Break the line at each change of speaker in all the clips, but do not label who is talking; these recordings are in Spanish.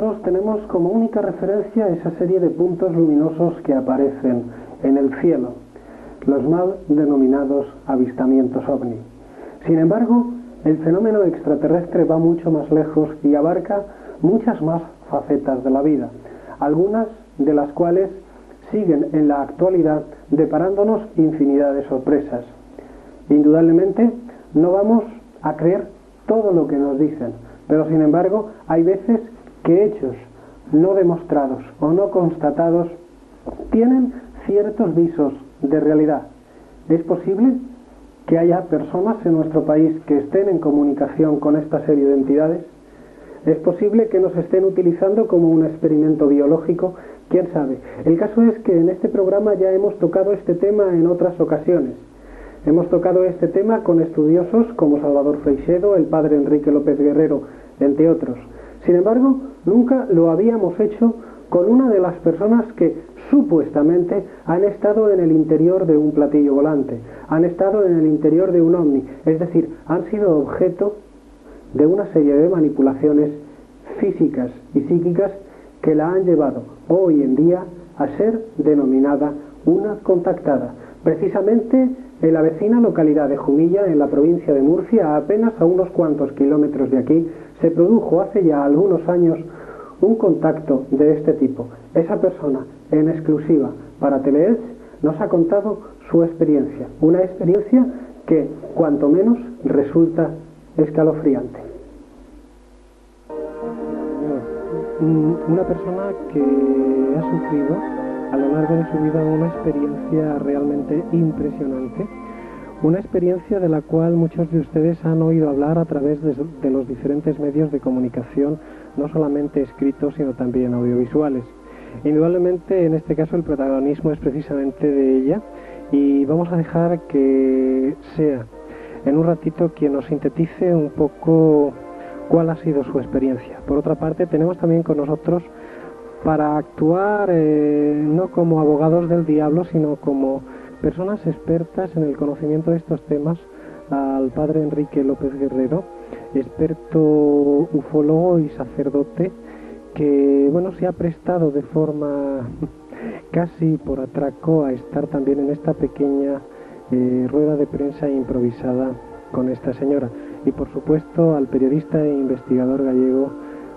nosotros tenemos como única referencia esa serie de puntos luminosos que aparecen en el cielo, los mal denominados avistamientos ovni. Sin embargo, el fenómeno extraterrestre va mucho más lejos y abarca muchas más facetas de la vida, algunas de las cuales siguen en la actualidad deparándonos infinidad de sorpresas. Indudablemente, no vamos a creer todo lo que nos dicen, pero sin embargo, hay veces que hechos no demostrados o no constatados tienen ciertos visos de realidad. Es posible que haya personas en nuestro país que estén en comunicación con esta serie de entidades. Es posible que nos estén utilizando como un experimento biológico, quién sabe. El caso es que en este programa ya hemos tocado este tema en otras ocasiones. Hemos tocado este tema con estudiosos como Salvador Freixedo, el padre Enrique López Guerrero, entre otros. Sin embargo, nunca lo habíamos hecho con una de las personas que supuestamente han estado en el interior de un platillo volante, han estado en el interior de un ovni, es decir, han sido objeto de una serie de manipulaciones físicas y psíquicas que la han llevado hoy en día a ser denominada una contactada. Precisamente en la vecina localidad de Jumilla, en la provincia de Murcia, apenas a unos cuantos kilómetros de aquí, se produjo hace ya algunos años un contacto de este tipo. Esa persona, en exclusiva para Teleelch, nos ha contado su experiencia, una experiencia que, cuanto menos, resulta escalofriante. Una persona que ha sufrido a lo largo de su vida una experiencia realmente impresionante, una experiencia de la cual muchos de ustedes han oído hablar a través de los diferentes medios de comunicación, no solamente escritos, sino también audiovisuales. Indudablemente, en este caso, el protagonismo es precisamente de ella, y vamos a dejar que sea en un ratito quien nos sintetice un poco cuál ha sido su experiencia. Por otra parte, tenemos también con nosotros, para actuar no como abogados del diablo, sino como personas expertas en el conocimiento de estos temas, al padre Enrique López Guerrero, experto ufólogo y sacerdote, que bueno, se ha prestado de forma casi por atraco a estar también en esta pequeña rueda de prensa improvisada con esta señora. Y por supuesto al periodista e investigador gallego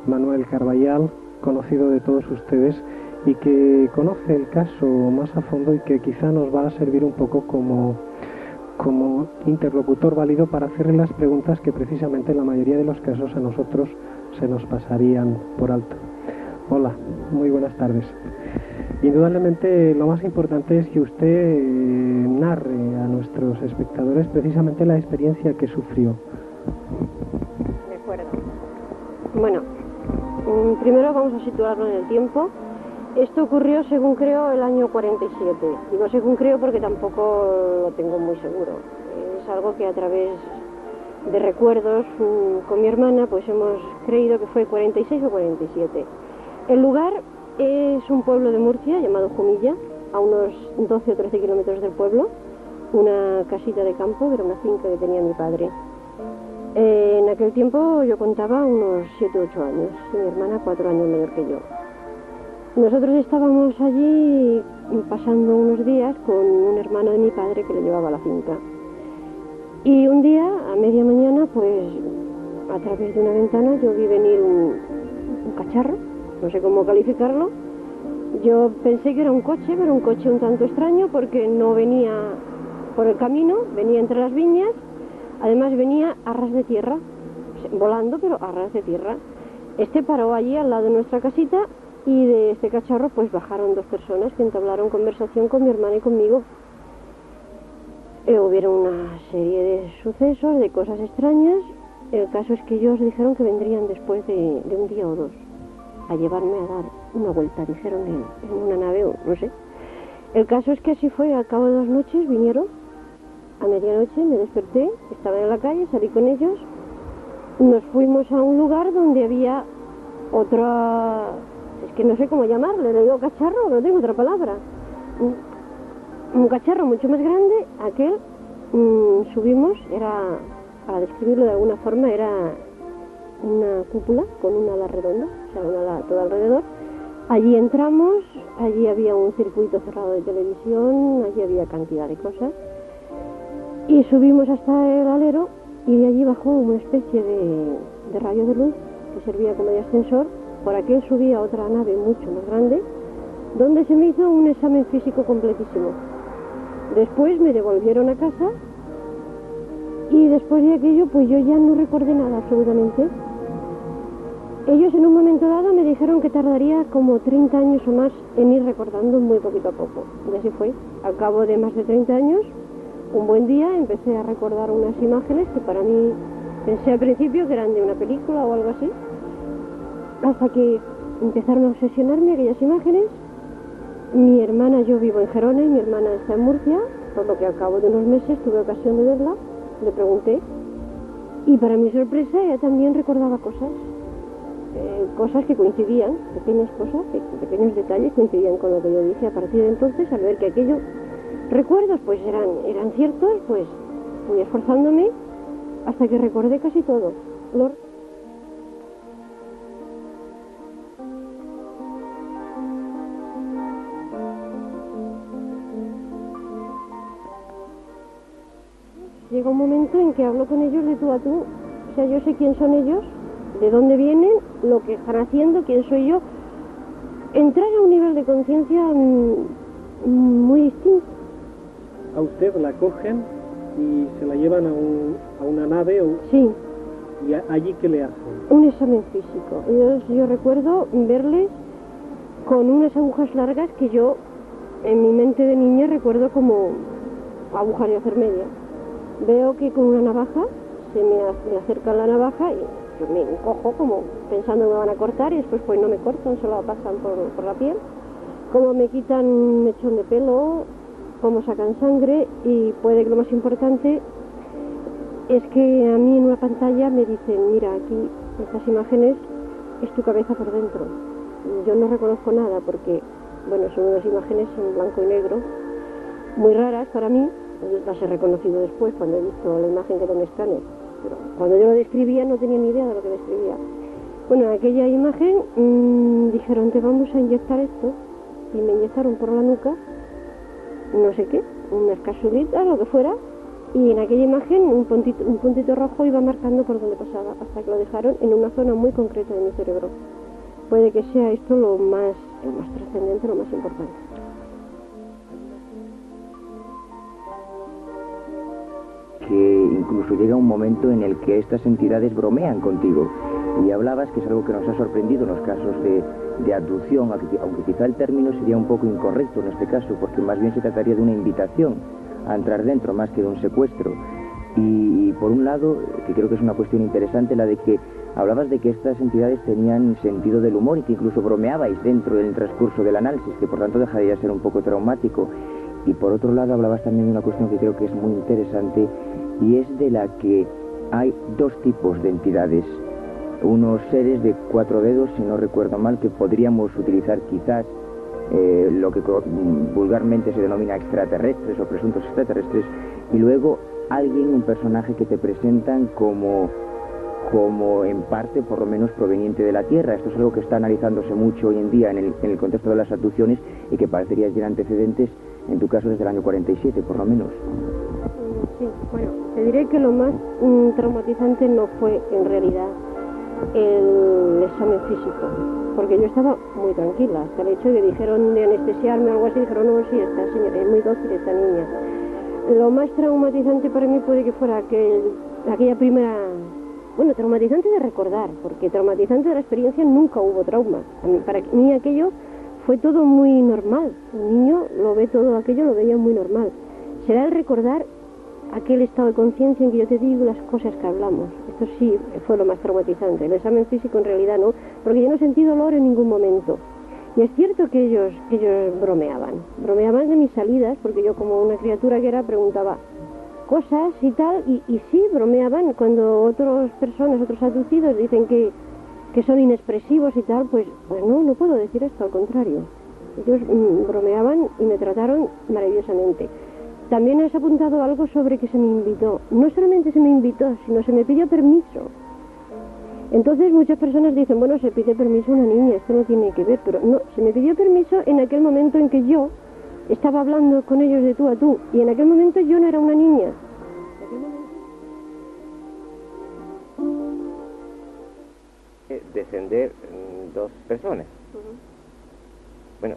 Manuel Carballal, conocido de todos ustedes y que conoce el caso más a fondo y que quizá nos va a servir un poco como interlocutor válido para hacerle las preguntas que precisamente en la mayoría de los casos a nosotros se nos pasarían por alto. Hola, muy buenas tardes. Indudablemente lo más importante es que usted narre a nuestros espectadores precisamente la experiencia que sufrió.
De acuerdo. Bueno, primero vamos a situarlo en el tiempo. Esto ocurrió, según creo, el año 47. Digo según creo porque tampoco lo tengo muy seguro. Es algo que a través de recuerdos con mi hermana pues hemos creído que fue 46 o 47. El lugar es un pueblo de Murcia llamado Jumilla, a unos 12 o 13 kilómetros del pueblo, una casita de campo, era una finca que tenía mi padre. En aquel tiempo yo contaba unos 7 o 8 años, y mi hermana 4 años menor que yo. Nosotros estábamos allí pasando unos días con un hermano de mi padre que le llevaba a la finca. Y un día, a media mañana, pues a través de una ventana yo vi venir un cacharro, no sé cómo calificarlo. Yo pensé que era un coche, pero un coche un tanto extraño porque no venía por el camino, venía entre las viñas, además venía a ras de tierra, volando pero a ras de tierra. Este paró allí al lado de nuestra casita y de este cacharro pues bajaron 2 personas que entablaron conversación con mi hermana y conmigo. Hubieron una serie de sucesos, de cosas extrañas. El caso es que ellos dijeron que vendrían después de un día o 2 a llevarme a dar una vuelta, dijeron en una nave o no sé. El caso es que así fue, al cabo de 2 noches vinieron, a medianoche me desperté, estaba en la calle, salí con ellos, nos fuimos a un lugar donde había otra, es que no sé cómo llamarle, le digo cacharro, no tengo otra palabra, un cacharro mucho más grande, aquel, subimos, para describirlo de alguna forma, era una cúpula con una ala redonda, echaron todo alrededor. Allí entramos, allí había un circuito cerrado de televisión, allí había cantidad de cosas. Y subimos hasta el alero y de allí bajó una especie de rayo de luz que servía como de ascensor. Por aquel subía otra nave mucho más grande, donde se me hizo un examen físico completísimo. Después me devolvieron a casa y después de aquello pues yo ya no recordé nada absolutamente. Ellos en un momento dado me dijeron que tardaría como 30 años o más en ir recordando muy poquito a poco. Y así fue. Al cabo de más de 30 años, un buen día empecé a recordar unas imágenes que para mí pensé al principio que eran de una película o algo así, hasta que empezaron a obsesionarme aquellas imágenes. Mi hermana, yo vivo en Gerona y mi hermana está en Murcia, por lo que al cabo de unos meses tuve ocasión de verla, le pregunté, y para mi sorpresa ella también recordaba cosas que coincidían, pequeñas cosas, pequeños detalles coincidían con lo que yo dije. A partir de entonces, al ver que aquellos recuerdos pues eran ciertos, pues fui esforzándome hasta que recordé casi todo. Llega un momento en que hablo con ellos de tú a tú, o sea, yo sé quién son ellos, de dónde vienen, lo que están haciendo, quién soy yo. Entrar a un nivel de conciencia muy distinto.
A usted la cogen y se la llevan a una nave
Sí.
¿Y allí qué le hacen?
Un examen físico. Yo recuerdo verles con unas agujas largas que yo, en mi mente de niña, recuerdo como agujas de hacer media. Veo que con una navaja, me acercan la navaja y yo me encojo como pensando que me van a cortar y después pues no me cortan, solo pasan por la piel. Como me quitan un mechón de pelo, como sacan sangre y puede que lo más importante es que a mí en una pantalla me dicen, mira, aquí estas imágenes es tu cabeza por dentro. Yo no reconozco nada porque, bueno, son unas imágenes en blanco y negro, muy raras para mí. Las he reconocido después cuando he visto la imagen que era un escáner, pero cuando yo lo describía no tenía ni idea de lo que describía. Bueno, en aquella imagen dijeron, te vamos a inyectar esto, y me inyectaron por la nuca, no sé qué, unas capsulitas, lo que fuera, y en aquella imagen un puntito rojo iba marcando por donde pasaba, hasta que lo dejaron en una zona muy concreta de mi cerebro. Puede que sea esto lo más trascendente, lo más importante.
Que incluso llega un momento en el que estas entidades bromean contigo. Y hablabas que es algo que nos ha sorprendido en los casos de abducción, aunque quizá el término sería un poco incorrecto en este caso, porque más bien se trataría de una invitación a entrar dentro más que de un secuestro. Y por un lado, que creo que es una cuestión interesante, la de que hablabas de que estas entidades tenían sentido del humor y que incluso bromeabais dentro del transcurso del análisis, que por tanto dejaría de ser un poco traumático. Y por otro lado hablabas también de una cuestión que creo que es muy interesante, y es de la que hay dos tipos de entidades. Unos seres de 4 dedos, si no recuerdo mal, que podríamos utilizar quizás lo que vulgarmente se denomina extraterrestres o presuntos extraterrestres, y luego alguien, un personaje que te presentan como en parte por lo menos proveniente de la Tierra. Esto es algo que está analizándose mucho hoy en día en el contexto de las abducciones y que parecería tener antecedentes, en tu caso, desde el año 47, por lo menos.
Sí, bueno, te diré que lo más traumatizante no fue en realidad el examen físico, porque yo estaba muy tranquila, hasta el hecho de que dijeron de anestesiarme o algo así, dijeron, no, sí, esta señora es muy dócil, esta niña. Lo más traumatizante para mí puede que fuera aquella primera... Bueno, traumatizante de recordar, porque traumatizante de la experiencia nunca hubo trauma. Para mí aquello fue todo muy normal. Un niño lo ve todo aquello, lo veía muy normal. Será el recordar aquel estado de conciencia en que yo te digo las cosas que hablamos. Esto sí fue lo más traumatizante. El examen físico en realidad no, porque yo no sentí dolor en ningún momento. Y es cierto que ellos bromeaban de mis salidas, porque yo como una criatura que era preguntaba cosas y tal, y sí, bromeaban cuando otras personas, otros abducidos dicen que son inexpresivos y tal, pues no puedo decir esto, al contrario. Ellos bromeaban y me trataron maravillosamente. También has apuntado algo sobre que se me invitó. No solamente se me invitó, sino se me pidió permiso. Entonces muchas personas dicen, bueno, se pide permiso a una niña, esto no tiene que ver, pero no, se me pidió permiso en aquel momento en que yo estaba hablando con ellos de tú a tú, y en aquel momento yo no era una niña.
Descender dos personas. Bueno,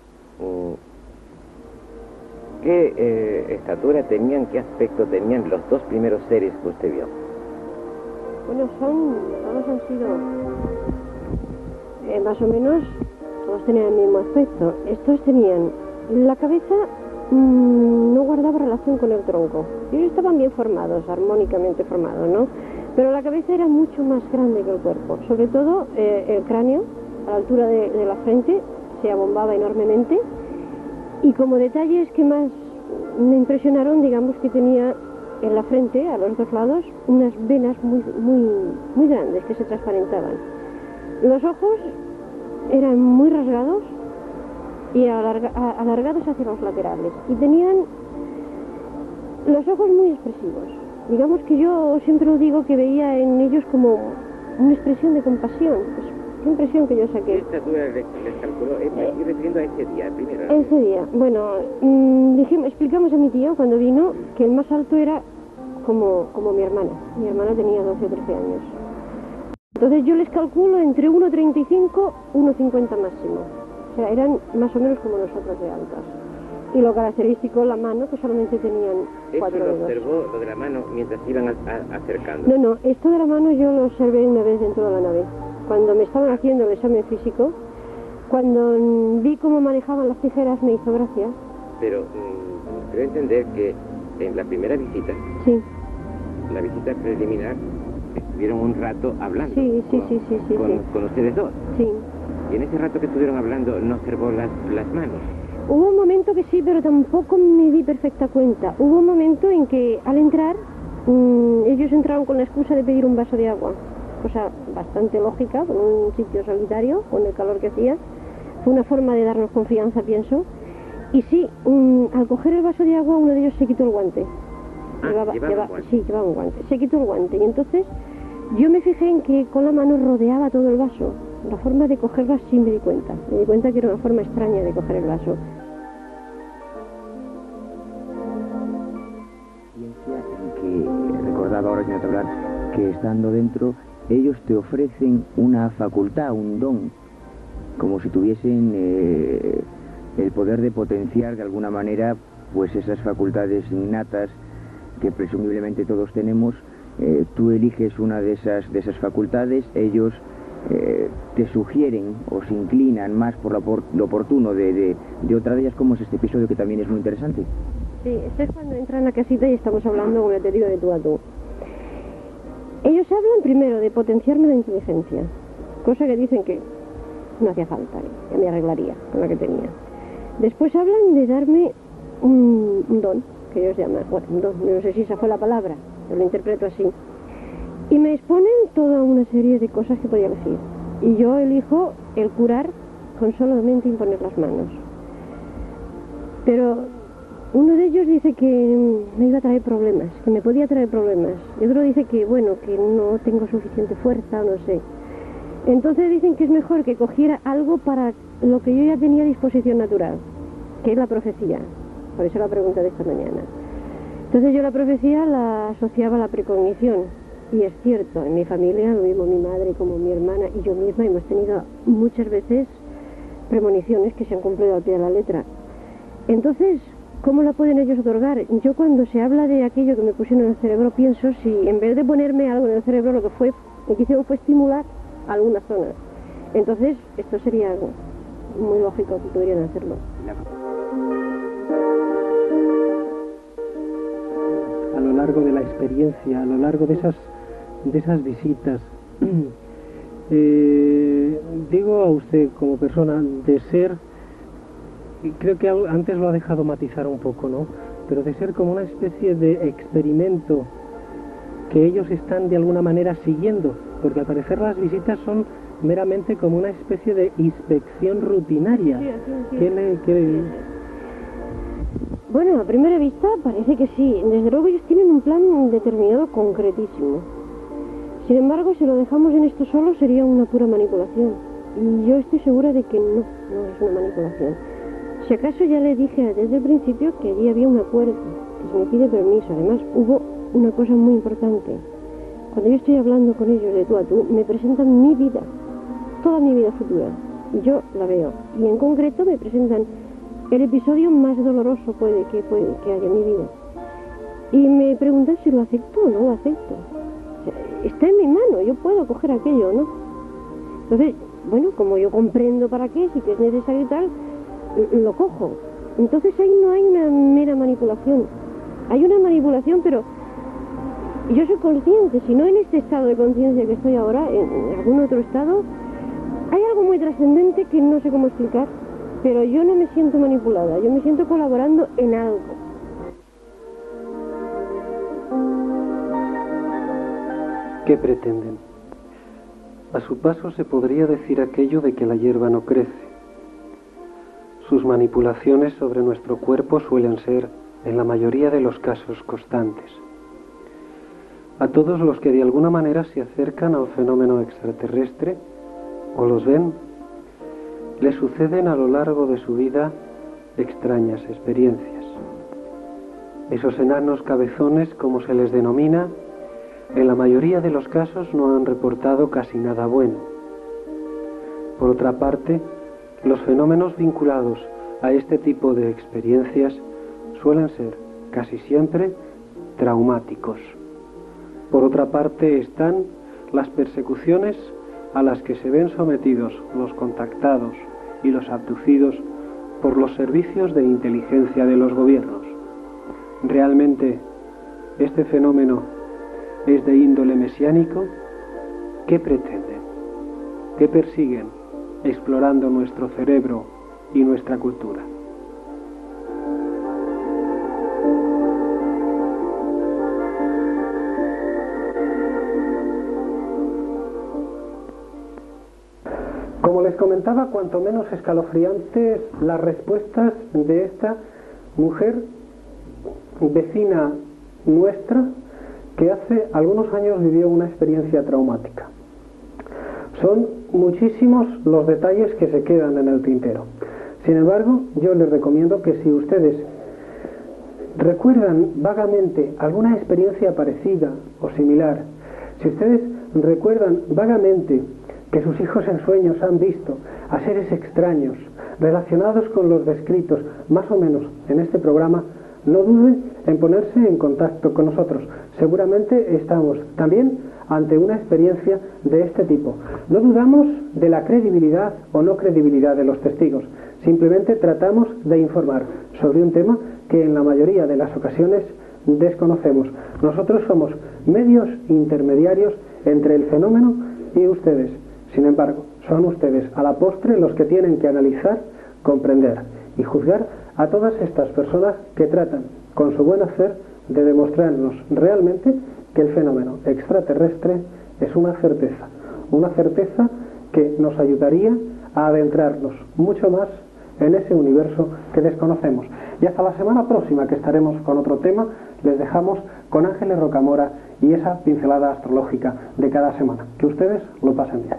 ¿qué estatura tenían, qué aspecto tenían los dos primeros seres que usted vio?
Bueno, todos han sido, más o menos, todos tenían el mismo aspecto. Estos tenían, la cabeza no guardaba relación con el tronco. Ellos estaban bien formados, armónicamente formados, ¿no? Pero la cabeza era mucho más grande que el cuerpo. Sobre todo el cráneo, a la altura de la frente, se abombaba enormemente. Y como detalles que más me impresionaron, digamos que tenía en la frente, a los dos lados, unas venas muy grandes que se transparentaban. Los ojos eran muy rasgados y alargados hacia los laterales. Y tenían los ojos muy expresivos. Digamos que yo siempre lo digo que veía en ellos como una expresión de compasión. Pues, qué impresión que yo saqué.
¿Qué estatura les calculó? Me estoy refiriendo a ese día, primero.
Ese día, bueno, explicamos a mi tío cuando vino que el más alto era como mi hermana. Mi hermana tenía 12 o 13 años. Entonces yo les calculo entre 1,35 1,50 máximo. O sea, eran más o menos como nosotros de altas. Y lo característico, la mano, que solamente tenían 4 dedos.
¿Eso lo observó, lo de la mano, mientras iban acercando?
No, esto de la mano yo lo observé una vez dentro de la nave. Cuando me estaban haciendo el examen físico, cuando vi cómo manejaban las tijeras, me hizo gracia.
Pero creo entender que en la primera visita,
sí,
la visita preliminar, estuvieron un rato hablando.
Sí.
Con ustedes dos.
Sí.
Y en ese rato que estuvieron hablando, ¿no observó las manos?
Hubo un momento que sí, pero tampoco me di perfecta cuenta. Hubo un momento en que al entrar, ellos entraron con la excusa de pedir un vaso de agua, cosa bastante lógica, con un sitio solitario, con el calor que hacía. Fue una forma de darnos confianza, pienso. Y sí, al coger el vaso de agua, uno de ellos se quitó el guante.
Llevaba un guante.
Sí, llevaba un guante. Se quitó el guante y entonces yo me fijé en que con la mano rodeaba todo el vaso. La forma de cogerlo sí me di cuenta. Me di cuenta que era una forma extraña de coger el vaso.
Que recordaba ahora, señor Tablar, que estando dentro, ellos te ofrecen una facultad, un don, como si tuviesen el poder de potenciar de alguna manera pues esas facultades innatas que presumiblemente todos tenemos. Tú eliges una de esas facultades, ellos te sugieren o se inclinan más por lo oportuno de otra de ellas. ¿Cómo es este episodio, que también es muy interesante?
Sí, esto es cuando entran a la casita y estamos hablando, como te digo, de tú a tú. Ellos hablan primero de potenciarme la inteligencia, cosa que dicen que no hacía falta, ya me arreglaría con la que tenía. Después hablan de darme un don, que ellos llaman, bueno, un don, no sé si esa fue la palabra, yo lo interpreto así. Y me exponen toda una serie de cosas que podía elegir. Y yo elijo el curar con solamente imponer las manos. Pero uno de ellos dice que me iba a traer problemas, que me podía traer problemas. Y otro dice que, bueno, que no tengo suficiente fuerza, no sé. Entonces dicen que es mejor que cogiera algo para lo que yo ya tenía disposición natural, que es la profecía. Por eso la pregunta de esta mañana. Entonces yo la profecía la asociaba a la precognición. Y es cierto, en mi familia, lo mismo mi madre como mi hermana y yo misma, hemos tenido muchas veces premoniciones que se han cumplido al pie de la letra. Entonces, ¿cómo la pueden ellos otorgar? Yo cuando se habla de aquello que me pusieron en el cerebro, pienso si en vez de ponerme algo en el cerebro, lo que hicieron fue estimular algunas zonas. Entonces, esto sería algo muy lógico que podrían hacerlo.
A lo largo de la experiencia, a lo largo de esas visitas, digo a usted como persona, de ser, creo que antes lo ha dejado matizar un poco, ¿no? Pero de ser como una especie de experimento que ellos están de alguna manera siguiendo, porque al parecer las visitas son meramente como una especie de inspección rutinaria.
Sí. Bueno, a primera vista parece que sí. Desde luego ellos tienen un plan determinado, concretísimo. Sin embargo, si lo dejamos en esto solo sería una pura manipulación. Y yo estoy segura de que no es una manipulación. Si acaso ya le dije desde el principio que allí había un acuerdo, que se me pide permiso. Además, hubo una cosa muy importante. Cuando yo estoy hablando con ellos de tú a tú, me presentan mi vida, toda mi vida futura. Y yo la veo. Y en concreto me presentan el episodio más doloroso que haya en mi vida. Y me preguntan si lo acepto o no lo acepto. O sea, está en mi mano, yo puedo coger aquello, ¿no? Entonces, bueno, como yo comprendo para qué, si que es necesario y tal, lo cojo. Entonces ahí no hay una mera manipulación. Hay una manipulación, pero yo soy consciente, si no en este estado de conciencia que estoy ahora, en algún otro estado, hay algo muy trascendente que no sé cómo explicar, pero yo no me siento manipulada, yo me siento colaborando en algo.
¿Qué pretenden? A su paso se podría decir aquello de que la hierba no crece. Sus manipulaciones sobre nuestro cuerpo suelen ser, en la mayoría de los casos, constantes. A todos los que de alguna manera se acercan al fenómeno extraterrestre o los ven, les suceden a lo largo de su vida extrañas experiencias. Esos enanos cabezones, como se les denomina, en la mayoría de los casos no han reportado casi nada bueno. Por otra parte, los fenómenos vinculados a este tipo de experiencias suelen ser, casi siempre, traumáticos. Por otra parte están las persecuciones a las que se ven sometidos los contactados y los abducidos por los servicios de inteligencia de los gobiernos. ¿Realmente este fenómeno es de índole mesiánico? ¿Qué pretenden? ¿Qué persiguen explorando nuestro cerebro y nuestra cultura? Como les comentaba, cuanto menos escalofriantes las respuestas de esta mujer vecina nuestra que hace algunos años vivió una experiencia traumática. Son muchísimos los detalles que se quedan en el tintero. Sin embargo, yo les recomiendo que si ustedes recuerdan vagamente alguna experiencia parecida o similar, si ustedes recuerdan vagamente que sus hijos en sueños han visto a seres extraños relacionados con los descritos más o menos en este programa, no duden en ponerse en contacto con nosotros. Seguramente estamos también ante una experiencia de este tipo. No dudamos de la credibilidad o no credibilidad de los testigos. Simplemente tratamos de informar sobre un tema que en la mayoría de las ocasiones desconocemos. Nosotros somos medios intermediarios entre el fenómeno y ustedes. Sin embargo, son ustedes a la postre los que tienen que analizar, comprender y juzgar a todas estas personas que tratan, con su buen hacer, de demostrarnos realmente que el fenómeno extraterrestre es una certeza que nos ayudaría a adentrarnos mucho más en ese universo que desconocemos. Y hasta la semana próxima, que estaremos con otro tema, les dejamos con Ángeles Rocamora y esa pincelada astrológica de cada semana. Que ustedes lo pasen bien.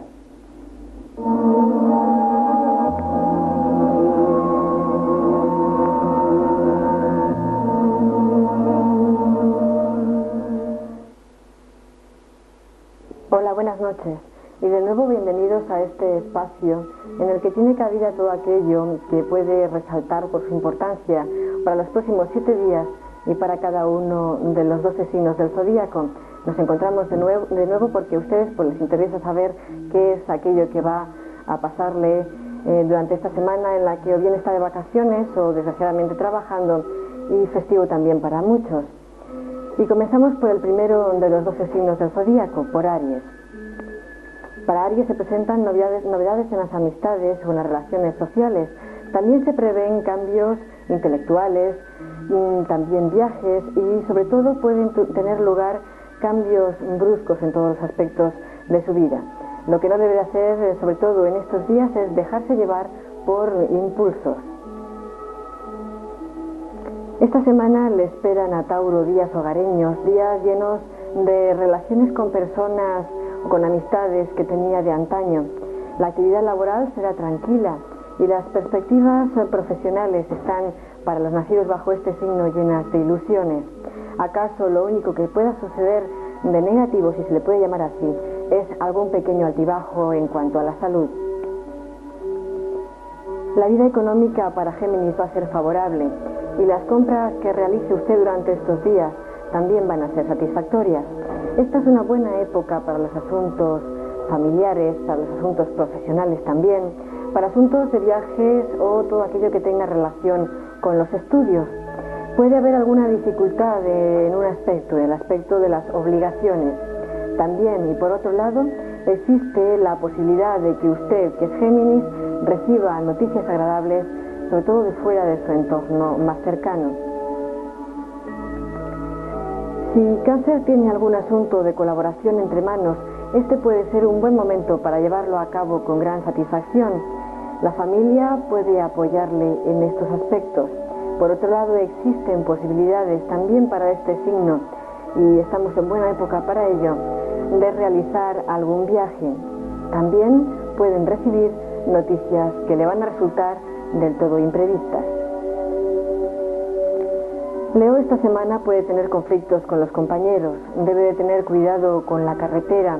Hola, buenas noches y de nuevo bienvenidos a este espacio en el que tiene cabida todo aquello que puede resaltar por su importancia para los próximos 7 días y para cada uno de los 12 signos del zodíaco. Nos encontramos de nuevo porque a ustedes pues, les interesa saber qué es aquello que va a pasarle durante esta semana en la que o bien está de vacaciones o desgraciadamente trabajando y festivo también para muchos. Y comenzamos por el primero de los 12 signos del zodíaco, por Aries. Para Aries se presentan novedades en las amistades o en las relaciones sociales. También se prevén cambios intelectuales, también viajes y sobre todo pueden tener lugar cambios bruscos en todos los aspectos de su vida. Lo que no debe hacer, sobre todo en estos días, es dejarse llevar por impulsos. Esta semana le esperan a Tauro días hogareños, días llenos de relaciones con personas o con amistades que tenía de antaño. La actividad laboral será tranquila y las perspectivas profesionales están para los nacidos bajo este signo llenas de ilusiones. ¿Acaso lo único que pueda suceder de negativo, si se le puede llamar así, es algún pequeño altibajo en cuanto a la salud? La vida económica para Géminis va a ser favorable y las compras que realice usted durante estos días también van a ser satisfactorias. Esta es una buena época para los asuntos familiares, para los asuntos profesionales también, para asuntos de viajes o todo aquello que tenga relación con los estudios. Puede haber alguna dificultad en un aspecto, en el aspecto de las obligaciones. También, y por otro lado, existe la posibilidad de que usted, que es Géminis, reciba noticias agradables, sobre todo de fuera de su entorno más cercano. Si Cáncer tiene algún asunto de colaboración entre manos, este puede ser un buen momento para llevarlo a cabo con gran satisfacción. La familia puede apoyarle en estos aspectos. Por otro lado, existen posibilidades también para este signo, y estamos en buena época para ello, de realizar algún viaje. También pueden recibir noticias que le van a resultar del todo imprevistas. Leo esta semana puede tener conflictos con los compañeros, debe de tener cuidado con la carretera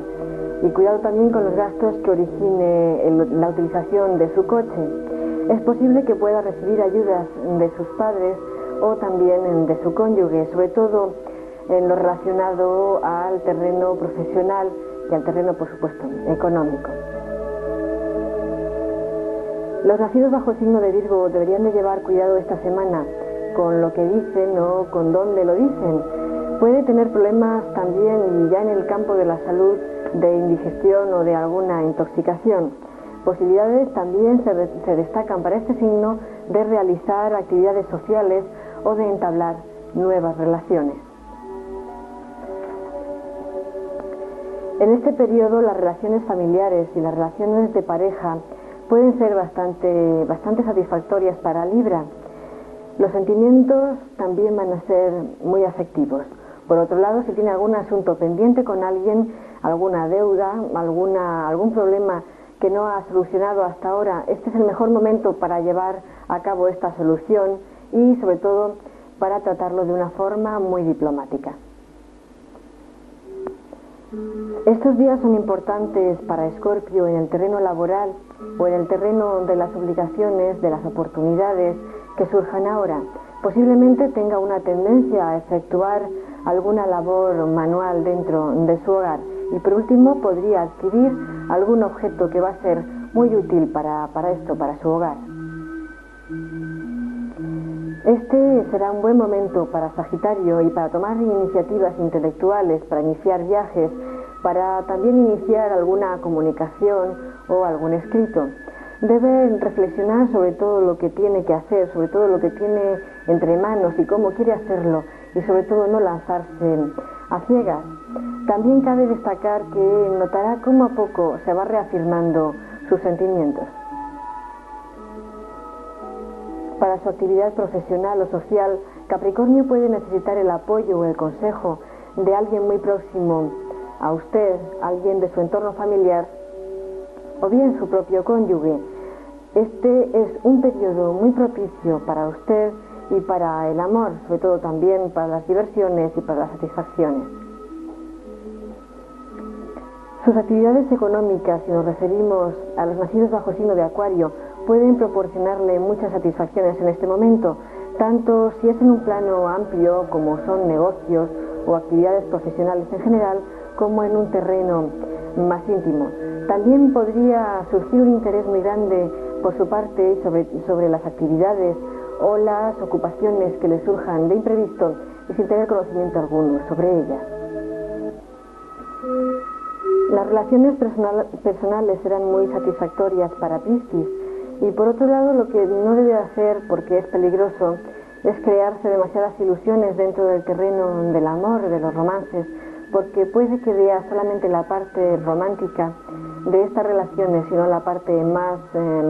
y cuidado también con los gastos que origine la utilización de su coche. Es posible que pueda recibir ayudas de sus padres o también de su cónyuge, sobre todo en lo relacionado al terreno profesional y al terreno, por supuesto, económico. Los nacidos bajo el signo de Virgo deberían de llevar cuidado esta semana con lo que dicen o con dónde lo dicen. Puede tener problemas también ya en el campo de la salud, de indigestión o de alguna intoxicación. Posibilidades también se destacan para este signo de realizar actividades sociales o de entablar nuevas relaciones. En este periodo las relaciones familiares y las relaciones de pareja pueden ser bastante satisfactorias para Libra. Los sentimientos también van a ser muy afectivos. Por otro lado, si tiene algún asunto pendiente con alguien, alguna deuda, algún problema que no ha solucionado hasta ahora, este es el mejor momento para llevar a cabo esta solución y sobre todo para tratarlo de una forma muy diplomática. Estos días son importantes para Escorpio en el terreno laboral o en el terreno de las obligaciones, de las oportunidades que surjan ahora. Posiblemente tenga una tendencia a efectuar alguna labor manual dentro de su hogar y por último podría adquirir algún objeto que va a ser muy útil para su hogar. Este será un buen momento para Sagitario y para tomar iniciativas intelectuales, para iniciar viajes, para también iniciar alguna comunicación o algún escrito. Debe reflexionar sobre todo lo que tiene que hacer, sobre todo lo que tiene entre manos y cómo quiere hacerlo y sobre todo no lanzarse a ciegas. También cabe destacar que notará cómo a poco se va reafirmando sus sentimientos. Para su actividad profesional o social, Capricornio puede necesitar el apoyo o el consejo de alguien muy próximo a usted, alguien de su entorno familiar o bien su propio cónyuge. Este es un periodo muy propicio para usted y para el amor, sobre todo también para las diversiones y para las satisfacciones. Sus actividades económicas, si nos referimos a los nacidos bajo signo de Acuario, pueden proporcionarle muchas satisfacciones en este momento, tanto si es en un plano amplio como son negocios o actividades profesionales en general, como en un terreno más íntimo. También podría surgir un interés muy grande por su parte sobre las actividades o las ocupaciones que le surjan de imprevisto y sin tener conocimiento alguno sobre ellas. Las relaciones personales serán muy satisfactorias para Piscis y por otro lado lo que no debe hacer, porque es peligroso, es crearse demasiadas ilusiones dentro del terreno del amor, de los romances, porque puede que vea solamente la parte romántica de estas relaciones y no la parte más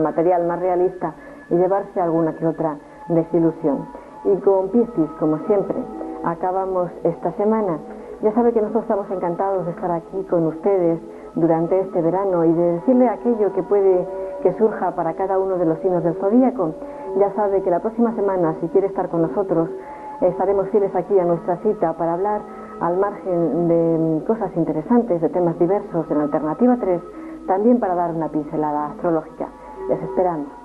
material, más realista, y llevarse alguna que otra desilusión. Y con Piscis, como siempre, acabamos esta semana. Ya sabe que nosotros estamos encantados de estar aquí con ustedes durante este verano y de decirle aquello que puede que surja para cada uno de los signos del zodíaco, ya sabe que la próxima semana, si quiere estar con nosotros, estaremos fieles aquí a nuestra cita para hablar al margen de cosas interesantes, de temas diversos en Alternativa 3, también para dar una pincelada astrológica. Les esperamos.